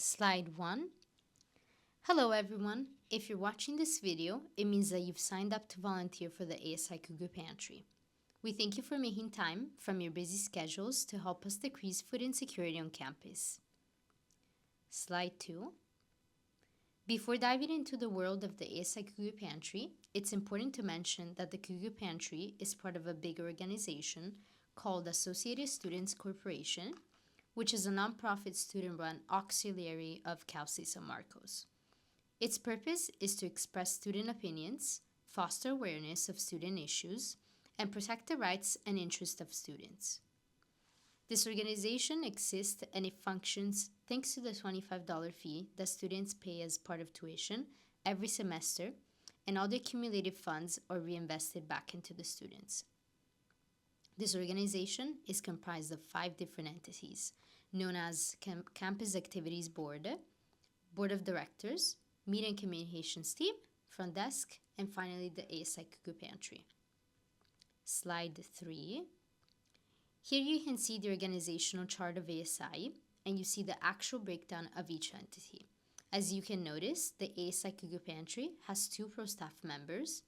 Slide 1. Hello everyone. If you're watching this video, it means that you've signed up to volunteer for the ASI Cougar Pantry. We thank you for making time from your busy schedules to help us decrease food insecurity on campus. Slide 2. Before diving into the world of the ASI Cougar Pantry, it's important to mention that the Cougar Pantry is part of a bigger organization called Associated Students Corporation, which is a nonprofit student-run auxiliary of Cal State San Marcos. Its purpose is to express student opinions, foster awareness of student issues, and protect the rights and interests of students. This organization exists and it functions thanks to the $25 fee that students pay as part of tuition every semester, and all the accumulated funds are reinvested back into the students. This organization is comprised of 5 different entities, known as Campus Activities Board, Board of Directors, Media and Communications Team, Front Desk, and finally the ASI Cougar Pantry. Slide 3. Here you can see the organizational chart of ASI, and you see the actual breakdown of each entity. As you can notice, the ASI Cougar Pantry has 2 pro staff members,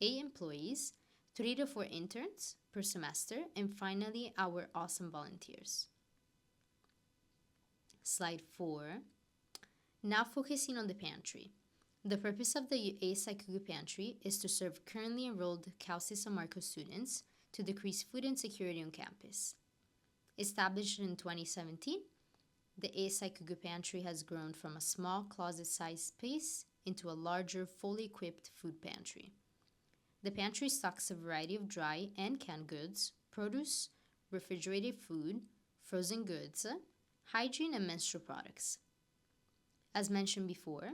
8 employees, 3 to 4 interns per semester, and finally our awesome volunteers. Slide 4. Now focusing on the pantry. The purpose of the ASI Cougar Pantry is to serve currently enrolled Cal State San Marcos students to decrease food insecurity on campus. Established in 2017, the ASI Cougar Pantry has grown from a small closet-sized space into a larger, fully equipped food pantry. The pantry stocks a variety of dry and canned goods, produce, refrigerated food, frozen goods, hygiene, and menstrual products. As mentioned before,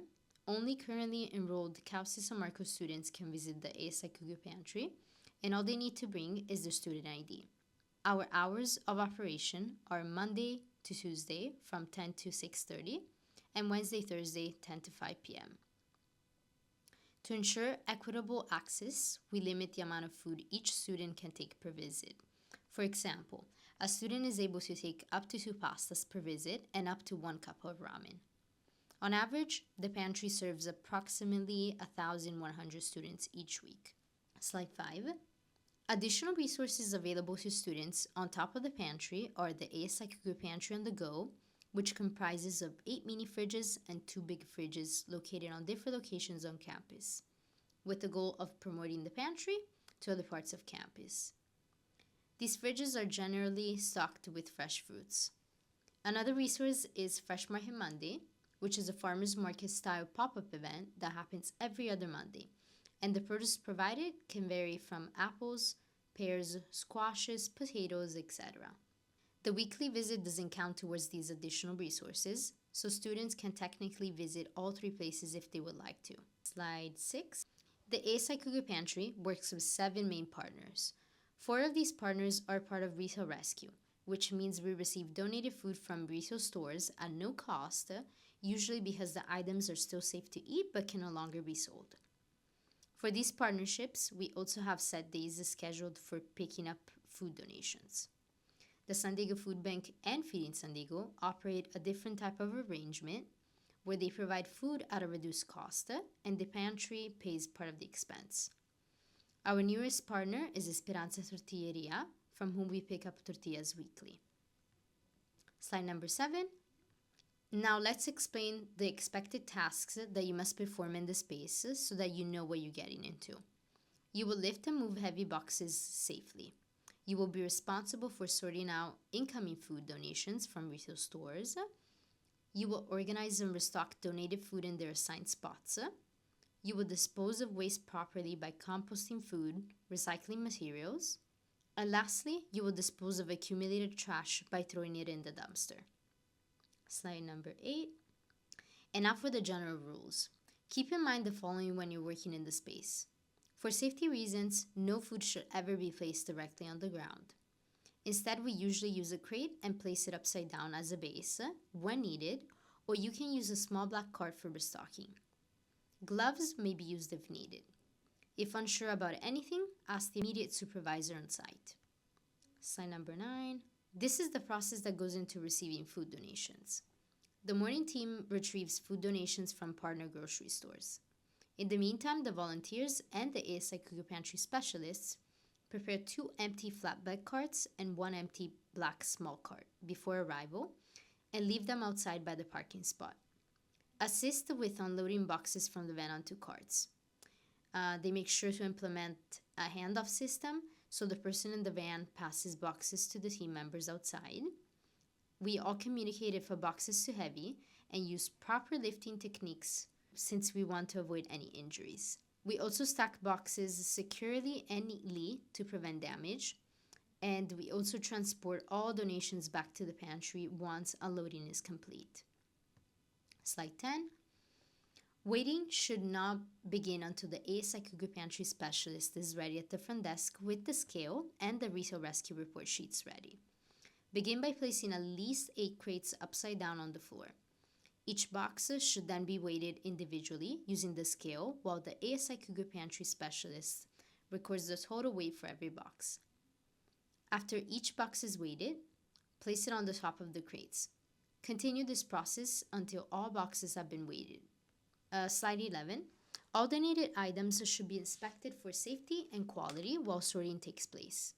only currently enrolled Cal State San Marcos students can visit the ASI Cougar Pantry, and all they need to bring is their student ID. Our hours of operation are Monday to Tuesday from 10 to 6:30, and Wednesday, Thursday, 10 to 5 p.m. To ensure equitable access, we limit the amount of food each student can take per visit. For example, a student is able to take up to 2 pastas per visit and up to 1 cup of ramen. On average, the pantry serves approximately 1,100 students each week. Slide 5. Additional resources available to students on top of the pantry are the ASI Cougar Pantry on the Go, which comprises of 8 mini fridges and 2 big fridges located on different locations on campus, with the goal of promoting the pantry to other parts of campus. These fridges are generally stocked with fresh fruits. Another resource is Fresh Market Monday, which is a farmers market style pop-up event that happens every other Monday, and the produce provided can vary from apples, pears, squashes, potatoes, etc. The weekly visit doesn't count towards these additional resources, so students can technically visit all 3 places if they would like to. Slide 6. The ASI Cougar Pantry works with 7 main partners. 4 of these partners are part of Retail Rescue, which means we receive donated food from retail stores at no cost, usually because the items are still safe to eat but can no longer be sold. For these partnerships, we also have set days scheduled for picking up food donations. The San Diego Food Bank and Feeding San Diego operate a different type of arrangement where they provide food at a reduced cost and the pantry pays part of the expense. Our newest partner is Esperanza Tortilleria, from whom we pick up tortillas weekly. Slide number 7. Now let's explain the expected tasks that you must perform in the space so that you know what you're getting into. You will lift and move heavy boxes safely. You will be responsible for sorting out incoming food donations from retail stores. You will organize and restock donated food in their assigned spots. You will dispose of waste properly by composting food, recycling materials. And lastly, you will dispose of accumulated trash by throwing it in the dumpster. Slide number 8. And now for the general rules. Keep in mind the following when you're working in the space. For safety reasons, no food should ever be placed directly on the ground. Instead, we usually use a crate and place it upside down as a base when needed, or you can use a small black cart for restocking. Gloves may be used if needed. If unsure about anything, ask the immediate supervisor on site. Slide number 9. This is the process that goes into receiving food donations. The morning team retrieves food donations from partner grocery stores. In the meantime, the volunteers and the ASI Cougar Pantry specialists prepare 2 empty flatbed carts and 1 empty black small cart before arrival and leave them outside by the parking spot. Assist with unloading boxes from the van onto carts. They make sure to implement a handoff system so the person in the van passes boxes to the team members outside. We all communicate if a box is too heavy and use proper lifting techniques since we want to avoid any injuries. We also stack boxes securely and neatly to prevent damage, and we also transport all donations back to the pantry once unloading is complete. Slide 10. Waiting should not begin until the ASI Cougar Pantry specialist is ready at the front desk with the scale and the retail rescue report sheets ready. Begin by placing at least 8 crates upside down on the floor. Each box should then be weighted individually using the scale while the ASI Cougar Pantry specialist records the total weight for every box. After each box is weighted, place it on the top of the crates. Continue this process until all boxes have been weighted. Slide 11. All donated items should be inspected for safety and quality while sorting takes place.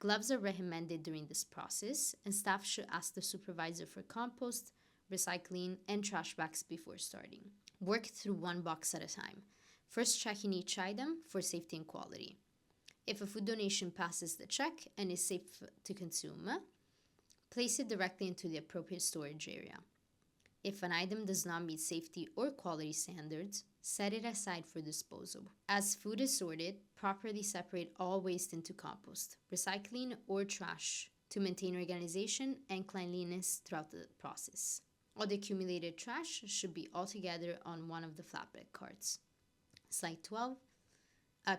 Gloves are recommended during this process, and staff should ask the supervisor for compost, recycling, and trash bags before starting. Work through one box at a time, first checking each item for safety and quality. If a food donation passes the check and is safe to consume, place it directly into the appropriate storage area. If an item does not meet safety or quality standards, set it aside for disposal. As food is sorted, properly separate all waste into compost, recycling, or trash to maintain organization and cleanliness throughout the process. All the accumulated trash should be all together on one of the flatbed carts. Slide 12.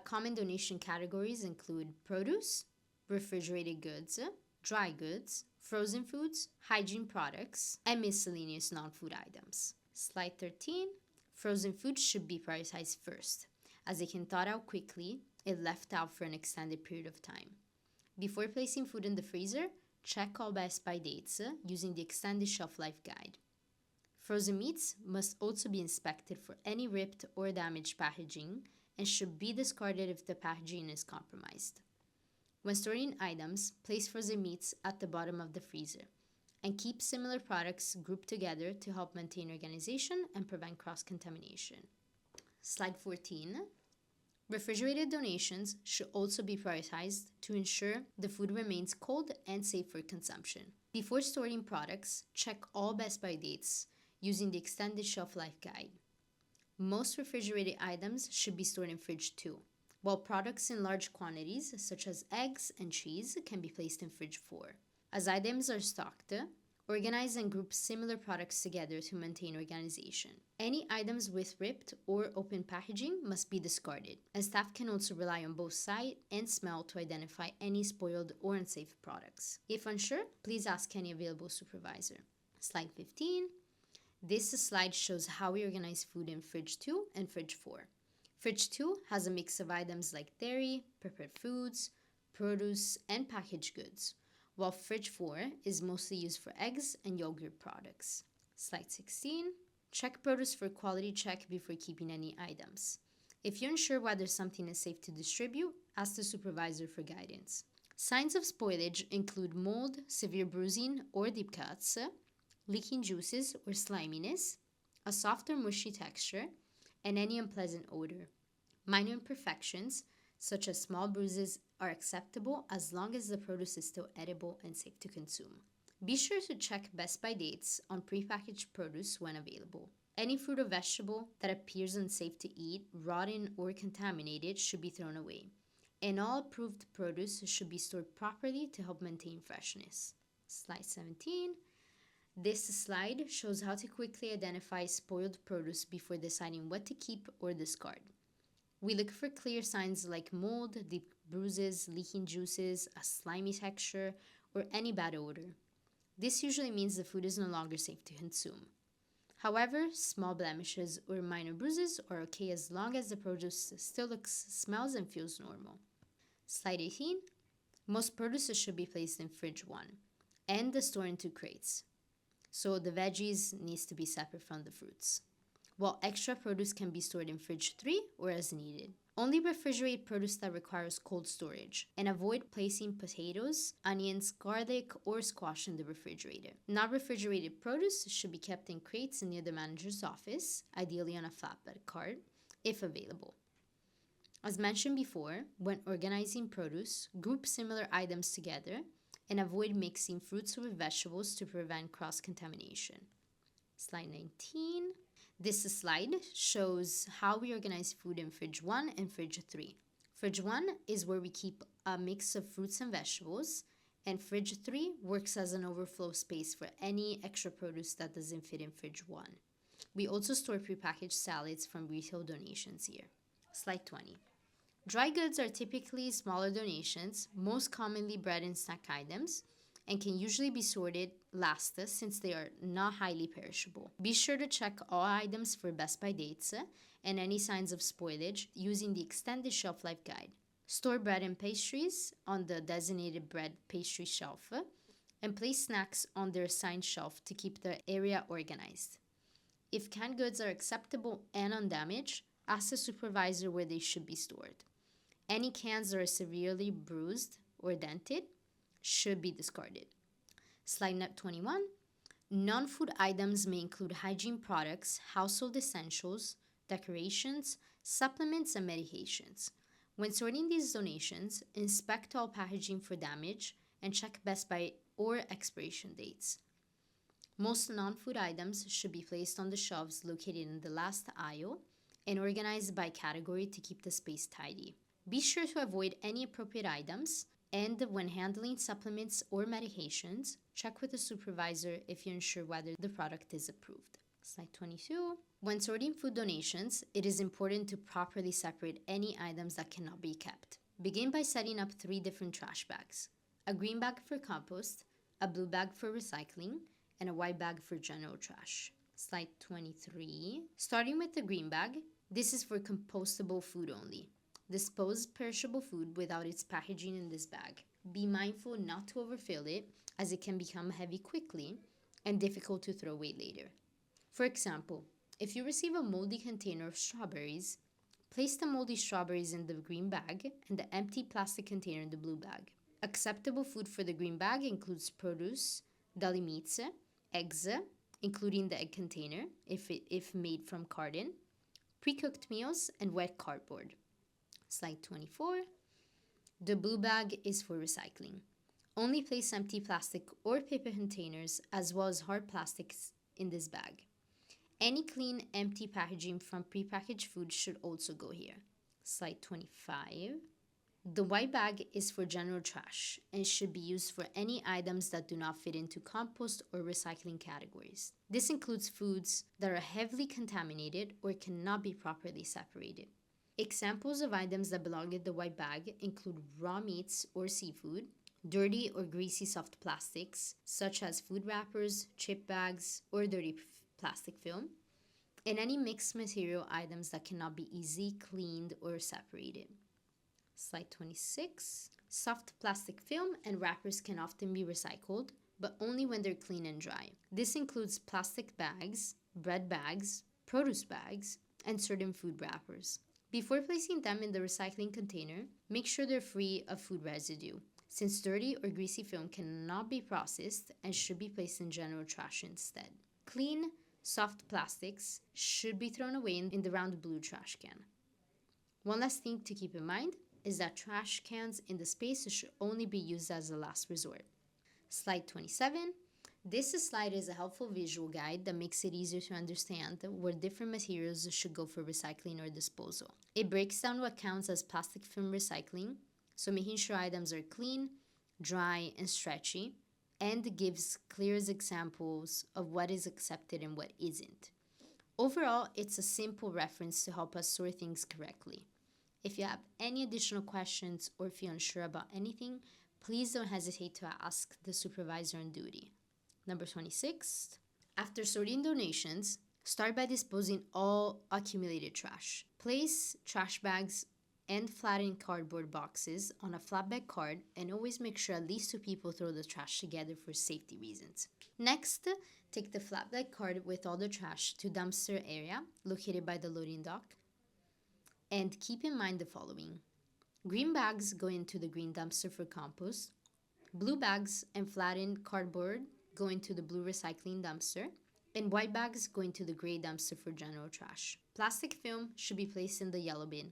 Common donation categories include produce, refrigerated goods, dry goods, frozen foods, hygiene products, and miscellaneous non-food items. Slide 13. Frozen foods should be prioritized first, as they can thaw out quickly if left out for an extended period of time. Before placing food in the freezer, check all best-by dates using the extended shelf life guide. Frozen meats must also be inspected for any ripped or damaged packaging and should be discarded if the packaging is compromised. When storing items, place frozen meats at the bottom of the freezer and keep similar products grouped together to help maintain organization and prevent cross-contamination. Slide 14. Refrigerated donations should also be prioritized to ensure the food remains cold and safe for consumption. Before storing products, check all best-by dates using the extended shelf life guide. Most refrigerated items should be stored in fridge 2, while products in large quantities, such as eggs and cheese, can be placed in fridge 4. As items are stocked, organize and group similar products together to maintain organization. Any items with ripped or open packaging must be discarded, and staff can also rely on both sight and smell to identify any spoiled or unsafe products. If unsure, please ask any available supervisor. Slide 15. This slide shows how we organize food in fridge 2 and fridge 4. Fridge 2 has a mix of items like dairy, prepared foods, produce, and packaged goods, while fridge 4 is mostly used for eggs and yogurt products. Slide 16. Check produce for quality check before keeping any items. If you're unsure whether something is safe to distribute, ask the supervisor for guidance. Signs of spoilage include mold, severe bruising or deep cuts, leaking juices or sliminess, a soft or mushy texture, and any unpleasant odor. Minor imperfections, such as small bruises, are acceptable as long as the produce is still edible and safe to consume. Be sure to check best-by dates on prepackaged produce when available. Any fruit or vegetable that appears unsafe to eat, rotten, or contaminated should be thrown away, and all approved produce should be stored properly to help maintain freshness. Slide 17. This slide shows how to quickly identify spoiled produce before deciding what to keep or discard. We look for clear signs like mold, deep bruises, leaking juices, a slimy texture, or any bad odor. This usually means the food is no longer safe to consume. However, small blemishes or minor bruises are okay as long as the produce still looks, smells, and feels normal. Slide 18. Most produce should be placed in fridge 1 and stored into crates. So the veggies needs to be separate from the fruits. While extra produce can be stored in fridge 3 or as needed. Only refrigerate produce that requires cold storage and avoid placing potatoes, onions, garlic, or squash in the refrigerator. Not refrigerated produce should be kept in crates near the manager's office, ideally on a flatbed cart, if available. As mentioned before, when organizing produce, group similar items together and avoid mixing fruits with vegetables to prevent cross-contamination. Slide 19. This slide shows how we organize food in fridge 1 and fridge 3. Fridge 1 is where we keep a mix of fruits and vegetables, and fridge 3 works as an overflow space for any extra produce that doesn't fit in fridge 1. We also store prepackaged salads from retail donations here. Slide 20. Dry goods are typically smaller donations, most commonly bread and snack items, and can usually be sorted last since they are not highly perishable. Be sure to check all items for best by dates and any signs of spoilage using the extended shelf life guide. Store bread and pastries on the designated bread pastry shelf and place snacks on their assigned shelf to keep the area organized. If canned goods are acceptable and undamaged, ask the supervisor where they should be stored. Any cans that are severely bruised or dented should be discarded. Slide 21. Non-food items may include hygiene products, household essentials, decorations, supplements, and medications. When sorting these donations, inspect all packaging for damage and check best by or expiration dates. Most non-food items should be placed on the shelves located in the last aisle and organized by category to keep the space tidy. Be sure to avoid any appropriate items, and when handling supplements or medications, check with the supervisor if you're unsure whether the product is approved. Slide 22. When sorting food donations, it is important to properly separate any items that cannot be kept. Begin by setting up 3 different trash bags: a green bag for compost, a blue bag for recycling, and a white bag for general trash. Slide 23. Starting with the green bag, this is for compostable food only. Dispose perishable food without its packaging in this bag. Be mindful not to overfill it, as it can become heavy quickly and difficult to throw away later. For example, if you receive a moldy container of strawberries, place the moldy strawberries in the green bag and the empty plastic container in the blue bag. Acceptable food for the green bag includes produce, deli meats, eggs, including the egg container if made from carton, pre-cooked meals, and wet cardboard. Slide 24. The blue bag is for recycling. Only place empty plastic or paper containers as well as hard plastics in this bag. Any clean, empty packaging from prepackaged food should also go here. Slide 25. The white bag is for general trash and should be used for any items that do not fit into compost or recycling categories. This includes foods that are heavily contaminated or cannot be properly separated. Examples of items that belong in the white bag include raw meats or seafood, dirty or greasy soft plastics, such as food wrappers, chip bags, or dirty plastic film, and any mixed material items that cannot be easily cleaned or separated. Slide 26. Soft plastic film and wrappers can often be recycled, but only when they're clean and dry. This includes plastic bags, bread bags, produce bags, and certain food wrappers. Before placing them in the recycling container, make sure they're free of food residue, since dirty or greasy film cannot be processed and should be placed in general trash instead. Clean, soft plastics should be thrown away in the round blue trash can. One last thing to keep in mind is that trash cans in the space should only be used as a last resort. Slide 27. This slide is a helpful visual guide that makes it easier to understand where different materials should go for recycling or disposal. It breaks down what counts as plastic film recycling, so making sure items are clean, dry, and stretchy, and gives clear examples of what is accepted and what isn't. Overall, it's a simple reference to help us sort things correctly. If you have any additional questions or if you're unsure about anything, please don't hesitate to ask the supervisor on duty. Number 26. After sorting donations, start by disposing all accumulated trash. Place trash bags and flattened cardboard boxes on a flatbed cart and always make sure at least 2 people throw the trash together for safety reasons. Next, Take the flatbed cart with all the trash to dumpster area located by the loading dock. And keep in mind the following. Green bags go into the green dumpster for compost. Blue bags and flattened cardboard go into the blue recycling dumpster. And white bags go into the gray dumpster for general trash. Plastic film should be placed in the yellow bin.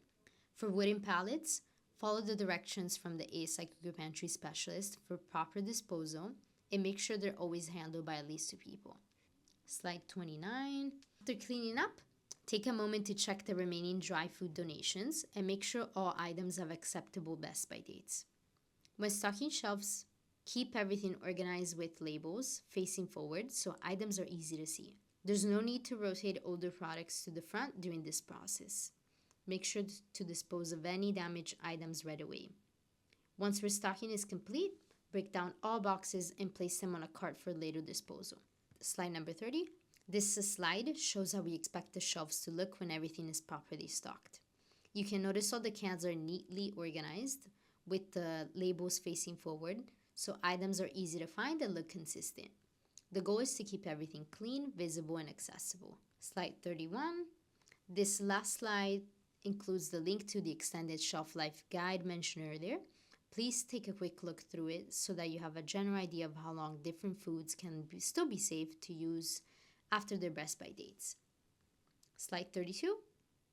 For wooden pallets, follow the directions from the ASI Cougar Pantry specialist for proper disposal and make sure they're always handled by at least 2 people. Slide 29. After cleaning up, take a moment to check the remaining dry food donations and make sure all items have acceptable best by dates. When stocking shelves, keep everything organized with labels facing forward so items are easy to see. There's no need to rotate older products to the front during this process. Make sure to dispose of any damaged items right away. Once restocking is complete, break down all boxes and place them on a cart for later disposal. Slide number 30. This slide shows how we expect the shelves to look when everything is properly stocked. You can notice all the cans are neatly organized with the labels facing forward, so items are easy to find and look consistent. The goal is to keep everything clean, visible, and accessible. Slide 31. This last slide includes the link to the extended shelf life guide mentioned earlier. Please take a quick look through it so that you have a general idea of how long different foods can still be safe to use after their best by dates. Slide 32.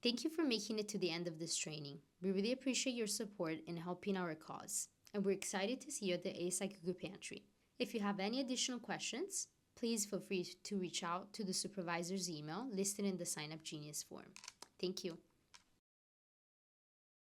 Thank you for making it to the end of this training. We really appreciate your support in helping our cause, and we're excited to see you at the ASI Cougar Pantry. If you have any additional questions, please feel free to reach out to the supervisor's email listed in the Sign Up Genius form. Thank you.